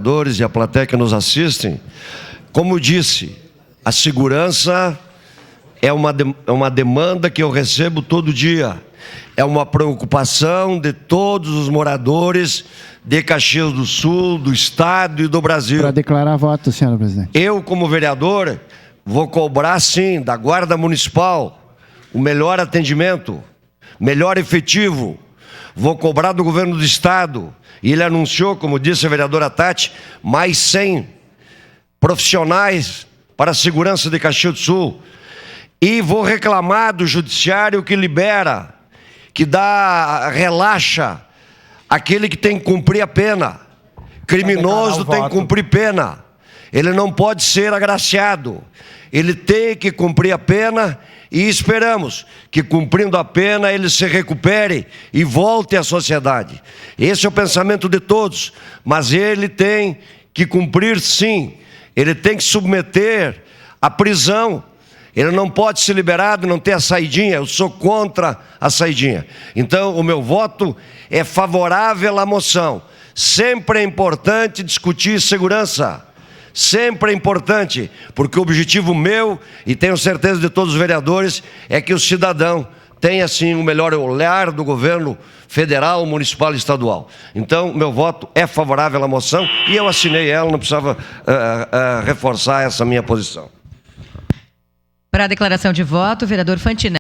vereadores e a plateia que nos assistem, como disse, a segurança é uma demanda que eu recebo todo dia. É uma preocupação de todos os moradores de Caxias do Sul, do Estado e do Brasil. Para declarar voto, senhor presidente. Eu, como vereador, vou cobrar, sim, da Guarda Municipal o melhor atendimento, melhor efetivo. Vou cobrar do governo do Estado. E ele anunciou, como disse a vereadora Tati, mais 100 profissionais para a segurança de Caxias do Sul. E vou reclamar do judiciário que libera, que relaxa aquele que tem que cumprir a pena. Criminoso tem que cumprir pena. Ele não pode ser agraciado. Ele tem que cumprir a pena e esperamos que, cumprindo a pena, ele se recupere e volte à sociedade. Esse é o pensamento de todos, mas ele tem que cumprir, sim. Ele tem que submeter à prisão. Ele não pode ser liberado, não ter a saidinha. Eu sou contra a saidinha. Então, o meu voto é favorável à moção. Sempre é importante discutir segurança. Sempre é importante, porque o objetivo meu, e tenho certeza de todos os vereadores, é que o cidadão tenha, assim, o melhor olhar do governo federal, municipal e estadual. Então, meu voto é favorável à moção e eu assinei ela, não precisava reforçar essa minha posição. Para a declaração de voto, o vereador Fantinel.